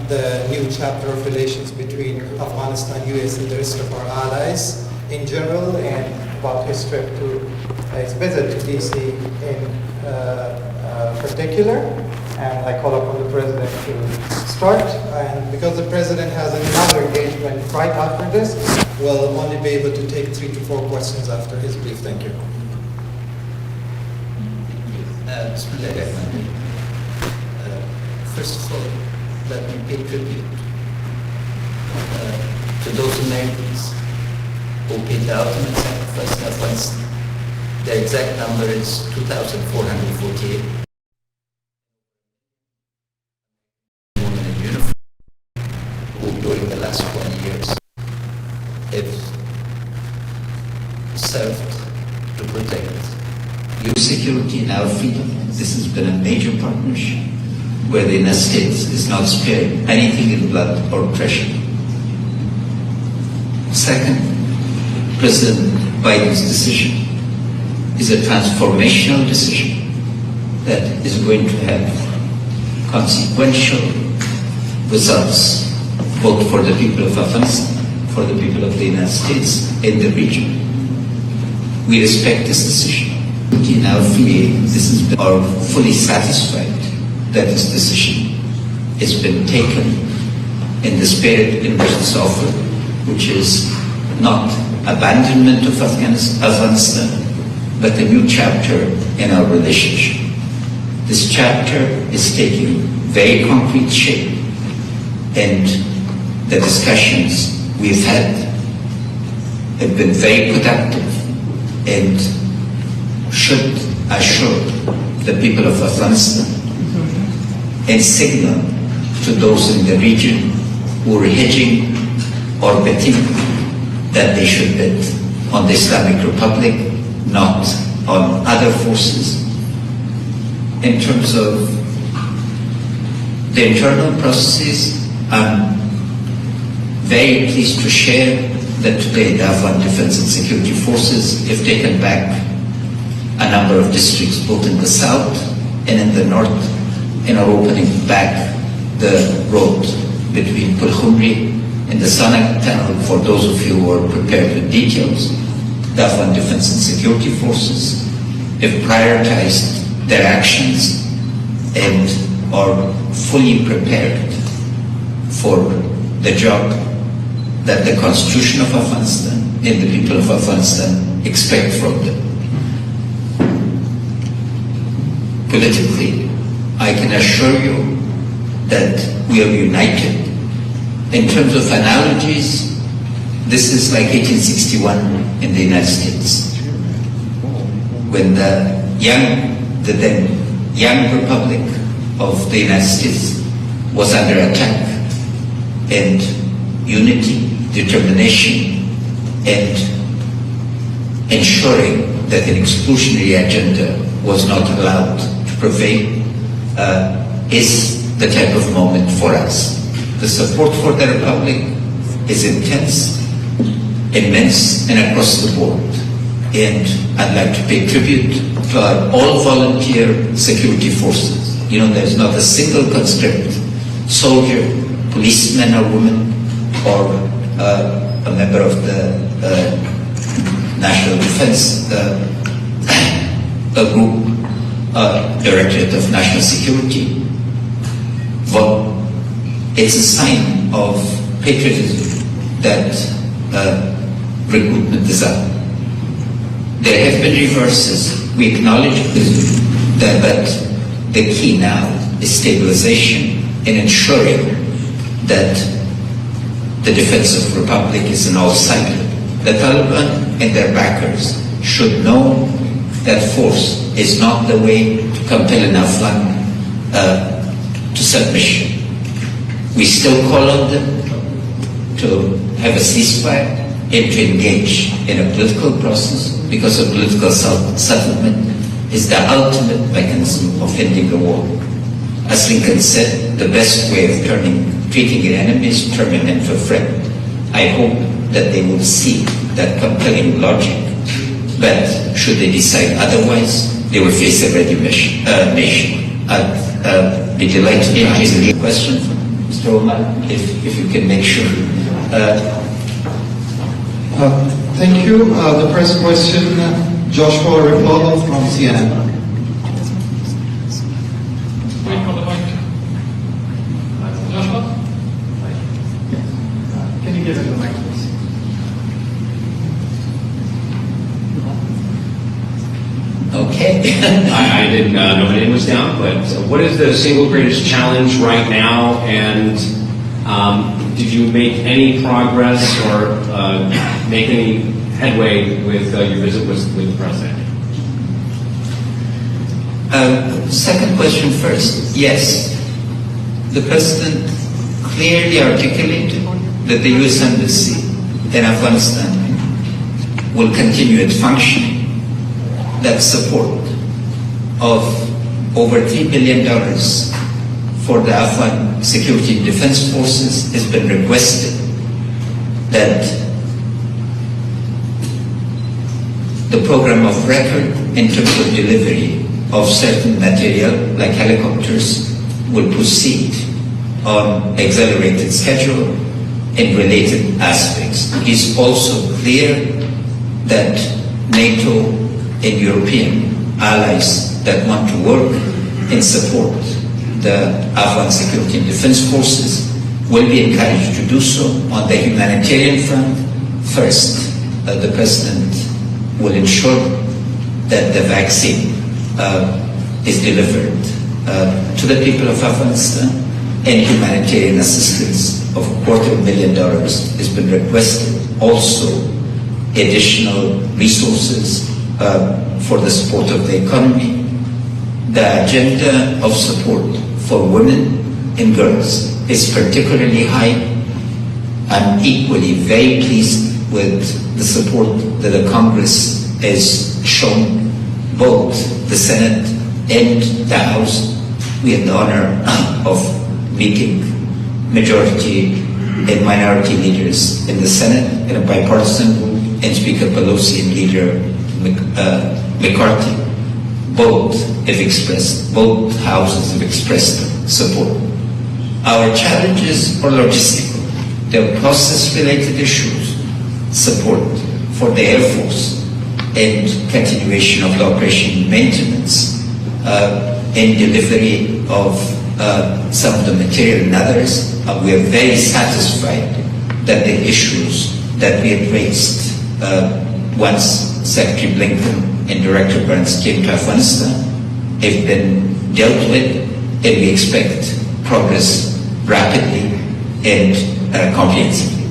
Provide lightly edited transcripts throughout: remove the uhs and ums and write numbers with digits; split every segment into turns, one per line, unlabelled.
the new chapter of relations between Afghanistan, US, and the rest of our allies in general, and about his trip to his visit to DC in particular. And I call upon the President to start. And because the President has another engagement right after this, we'll only be able to take 3 to 4 questions after his brief. Thank you.
First of all, let me pay tribute to those Americans who paid the ultimate sacrifice in Afghanistan. The exact number is 2,448. Women in uniform who during the last 20 years have served to protect your security and our freedom. This has been a major partnership where the United States is not spared anything in blood or treasure. Second, President Biden's decision is a transformational decision that is going to have consequential results both for the people of Afghanistan, for the people of the United States, in the region. We respect this decision. Now, this are fully satisfied that this decision has been taken in the spirit in which it's offered, which is not abandonment of Afghanistan, but a new chapter in our relationship. This chapter is taking very concrete shape, and the discussions we've had have been very productive and should assure the people of Afghanistan and signal to those in the region who are hedging or betting that they should bet on the Islamic Republic, not on other forces. In terms of the internal processes, I'm very pleased to share that today the Afghan Defense and Security Forces have taken back a number of districts, both in the south and in the north, and are opening back the road between Pulkhumri and the Sanak Tunnel. For those of you who are prepared with details, the Afghan Defense and Security Forces have prioritized their actions and are fully prepared for the job that the Constitution of Afghanistan and the people of Afghanistan expect from them. Politically, I can assure you that we are united. In terms of analogies, this is like 1861 in the United States, when the then young Republic of the United States was under attack, and unity, determination, and ensuring that an exclusionary agenda was not allowed to prevail is the type of moment for us. The support for the Republic is intense, immense, and across the board. And I'd like to pay tribute to our all-volunteer security forces. You know, there's not a single conscript, soldier, policeman or woman, or a member of the National Defense Group, Directorate of National Security. Well, it's a sign of patriotism that recruitment is up. There have been reverses. We acknowledge this, but the key now is stabilization and ensuring that the defense of the Republic is an all-sided. The Taliban and their backers should know that force is not the way to compel an Afghan to submission. We still call on them to have a ceasefire and to engage in a political process, because a political settlement is the ultimate mechanism of ending the war. As Lincoln said, the best way of treating an enemy is to turn him into a friend. I hope that they will see that compelling logic, but should they decide otherwise, they will face a ready nation. I'd be delighted to answer the question. Mr. Omar, if you can make sure.
Thank you. The first question, Joshua Repolo from CNN.
Wait for the mic. Joshua?
Can you give him the mic, please?
Okay.
I didn't know my name was down, but what is the single greatest challenge right now? And did you make any progress or make any headway with your visit with the president?
Second question first. Yes, the president clearly articulated that the U.S. Embassy in Afghanistan will continue its functioning. That support of over $3 billion for the Afghan security and defense forces has been requested. That the program of record in terms of delivery of certain material, like helicopters, will proceed on accelerated schedule in related aspects. He's also clear that NATO and European allies that want to work and support the Afghan security and defense forces will be encouraged to do so. On the humanitarian front, first, the president will ensure that the vaccine is delivered to the people of Afghanistan, and humanitarian assistance of $250,000 has been requested. Also, additional resources for the support of the economy. The agenda of support for women and girls is particularly high. I'm equally very pleased with the support that the Congress has shown, both the Senate and the House. We had the honor of meeting majority and minority leaders in the Senate in a bipartisan group, and Speaker Pelosi and Leader McCarthy. Both houses have expressed support. Our challenges are logistical. There are process-related issues, support for the Air Force, and continuation of the operation maintenance, and delivery of some of the material and others. We are very satisfied that the issues that we had raised once Secretary Blinken and Director Burns came to Afghanistan have been dealt with, and we expect progress rapidly and comprehensively.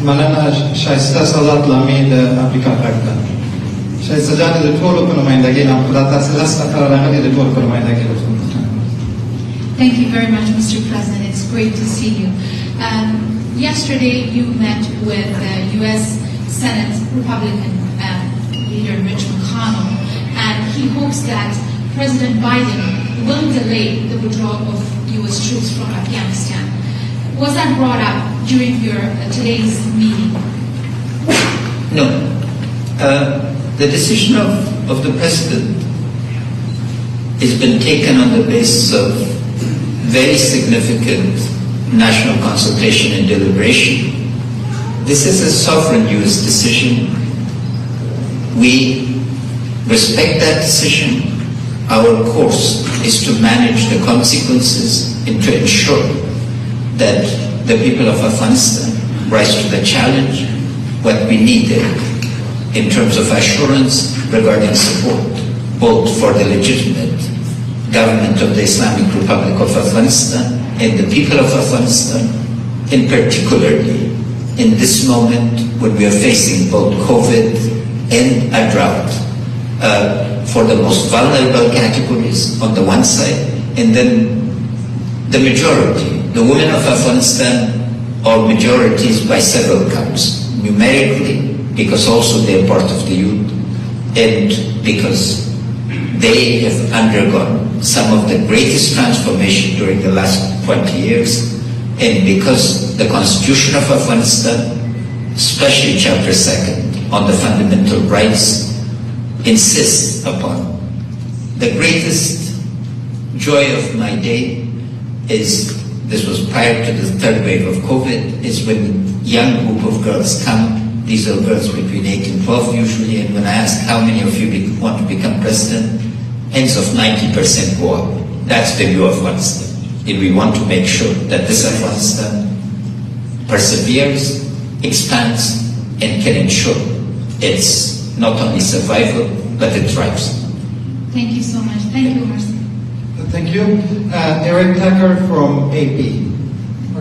مننه شایسته سازات لامید امریکا کردن شایسته جان د ټولو په نمائندګۍ نام خدا تاسو لاس نفر راغلي د ټولو په نمائندګۍ
Thank you very much, Mr. President. It's great to see you. Yesterday, you met with U.S. Senate Republican leader Mitch McConnell, and he hopes that President Biden will delay the withdrawal of U.S. troops from Afghanistan. Was that brought up during your today's meeting?
No. The decision of the president has been taken on the basis of very significant national consultation and deliberation. This is a sovereign U.S. decision. We respect that decision. Our course is to manage the consequences and to ensure that the people of Afghanistan rise to the challenge. What we needed in terms of assurance regarding support, both for the legitimate government of the Islamic Republic of Afghanistan and the people of Afghanistan, and particularly in this moment when we are facing both COVID and a drought, for the most vulnerable categories on the one side, and then the majority, the women of Afghanistan, are majorities by several counts, numerically, because also they are part of the youth, and because they have undergone some of the greatest transformation during the last 20 years, and because the Constitution of Afghanistan, especially Chapter 2nd on the fundamental rights, insists upon. The greatest joy of my day is this was prior to the third wave of COVID, is when young group of girls come. These are girls between 8 and 12 usually, and when I ask how many of you want to become president, ends of 90% go up. That's the view of Afghanistan. And we want to make sure that this Afghanistan perseveres, expands, and can ensure its not only survival, but it thrives.
Thank you so much. Thank you, Marcel.
Thank you. Eric Tucker from AP.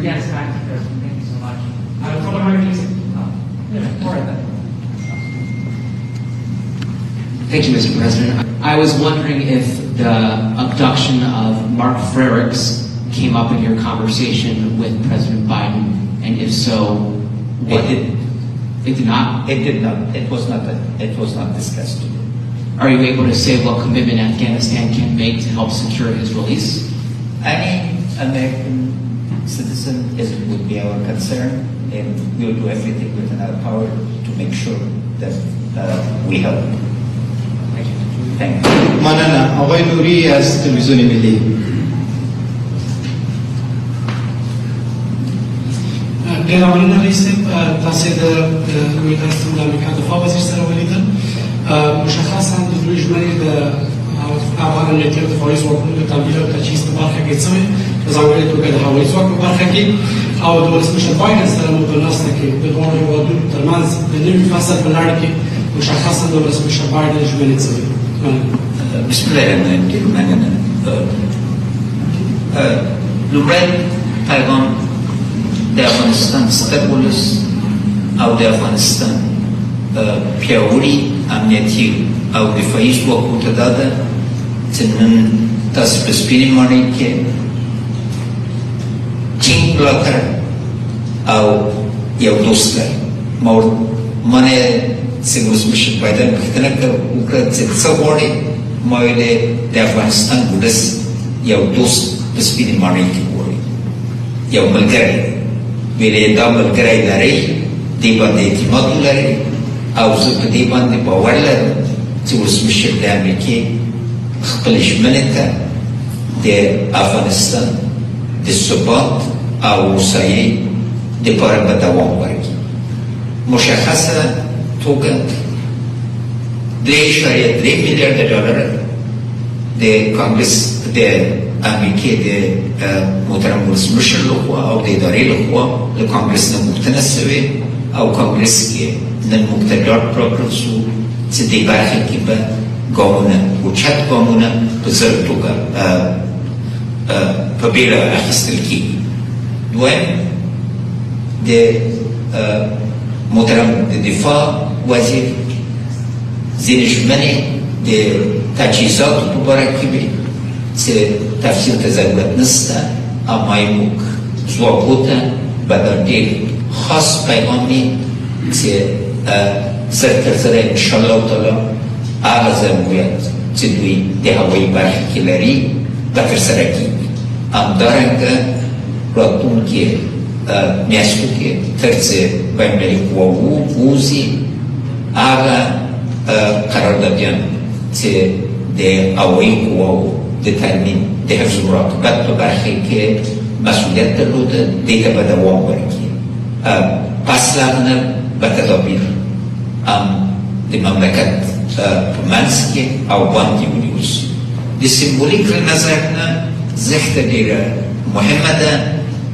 Yes, thank you so much. Thank you, Mr. President. I was wondering if the abduction of Mark Frericks came up in your conversation with President Biden, and if so, what
It
did not?
It did not. It was not discussed today.
Are you able to say what commitment Afghanistan can make to help secure his release?
Any American citizen would be our concern, and we will do everything within our power to make sure that we help. Thank you.
مننه. آقای نوری از تلویزیون ملی.
ګرامیان رئیس تاسو د ویلای د امریکا د دفاع وزیر سره ولیدل مشخصا د دوی ژمنې د افغان امنیتي او دفاعي ځواکونو د تمویل او تجهیز په برخه کې څه په ځانګړې توګه د هوایي ځواک په برخه کې او د ولسمشر بایدن سره مو په ناسته کې د دواړو هېوادونو ترمنځ د نوي فصل په لړ کې مشخصا د ولسمشر بایدن ژمنې څه دي.
بسم الله الرحمن الرحیم. لومړی پیغام د افغانستان ستر ولس او د افغانستان پیاوړي امنیتي او دفاعي ځواکونو ته دا ده چې نن تاسو په سپینې ماڼۍ کې ټینګ ملاتړ او یو دوست لرئ. منې چې ولسمشر بایدن پوښتنه وکړه چې څه غواړې، ما ویلې د افغانستان ولس یو دوست په سپینې ماڼۍ کې غواړي، یو ملګری. ویلې دا ملګری لرئ، دې باندې اعتماد ولرئ او زه په دې باندې باور لرم چې ولسمشر د امریکې خپلې ژمنې ته د افغانستان د ثبات او هوسایۍ دپاره به دوام ورکړي. مشخصه توګه 3.3 میلیارده ډالر د کانګرس د امریکې د محترم ولسمشر لخوا او د ادارې لخوا له کانګرس نه غوښتنه شوې او کانګرس کې نن موږ ته ډاډ راکړل شو چې دې برخه کې به ګامونه اوچت ګامونه په زر توګه په بیړه اخیستل کېږي. دویم د محترم د دفاع وزیر ځینې ژمنې د تجهیزاتو په باره کې وې چې تفصیل ته ضرورت نشته، اما موږ ځواکو ته به دا ډېر خاص پیغام وي چې زر تر زره انشاءالله تعالی هغه ضرورت چې دوی د هوایي برخه کې لري به ترسره کېږي. همدارنګه راتلونکي میاشتو کې تر څه بینالمللي قواوو ووځي هغه قراردادیان چې د هوایي قواوو د تامین د حفظ المراقبت په برخه کې مسئولیت درلوده، دې ته به دوام ورکړي. پس له هغه نه به تدابیر هم د مملکت په منځ کې او باندې ونیول شي. د سمبولیک له نظر نه زښته ډېره مهمه ده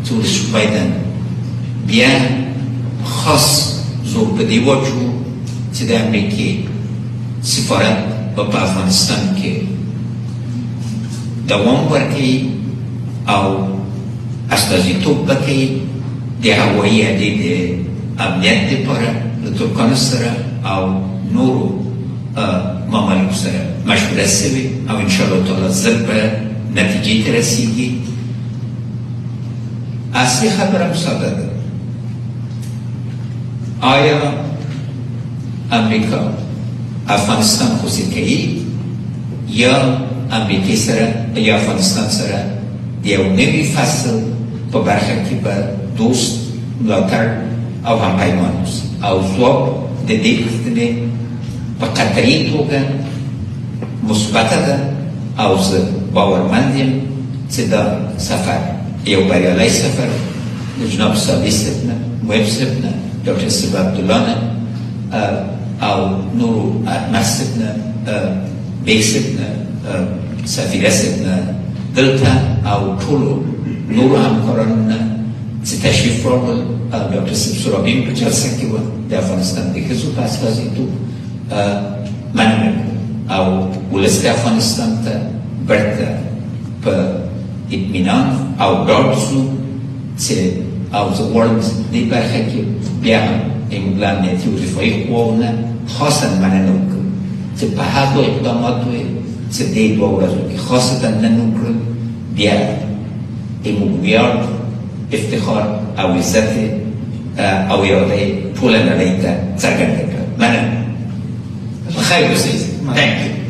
چې ولسمشر بایدن بیا خاص زور په دې واچوو چې د امریکې سفارت په افغانستان کې دوام ورکړي او استازیتوب وکړي د هوایي اډې د امنیت دپاره له ترکانو سره او نورو ممالکو سره مشوره شوې او انشاءالله تعالی زر به نتیجې ته رسېږي. اصلي خبره هم ساده ده. آیا امریکا افغانستان خوشي کوي یا امریکې سره یا افغانستان سره د یو نوي فصل په برخه کې به دوست ملاتړ او همپیمان اوسي؟ او ځواب د دې پوښتنې په قطعي توګه مثبته ده او زه باورمند یم چې دا سفر یو بریالی سفر جناب سالی سبنا مویب سبنا دکتر سبا عبدالله او نورو احمد سبنا بیگ سبنا سفیره سبنا دلتا او طولو نورو همکاران چه تشریف راغل دکتر سب سرابین په جلسه کې و د افغانستان د ښځو په استازیتوب مننه او ولس د افغانستان ته بیرته په اطمینان او ډاډ شو چې او زه غواړم دې برخه کې بیا هم زموږ له امنیتي او دفاعي قواو نه خاصا مننه وکړم چې په هغو اقداماتو یې چې دې دوه ورځو کې خاصتا نن وکړل بیا زموږ ویاړ افتخار او عزت او اراده ټوله نړۍ ته څرګنده کړه. مننه. بخیر اوسئ. Thank you.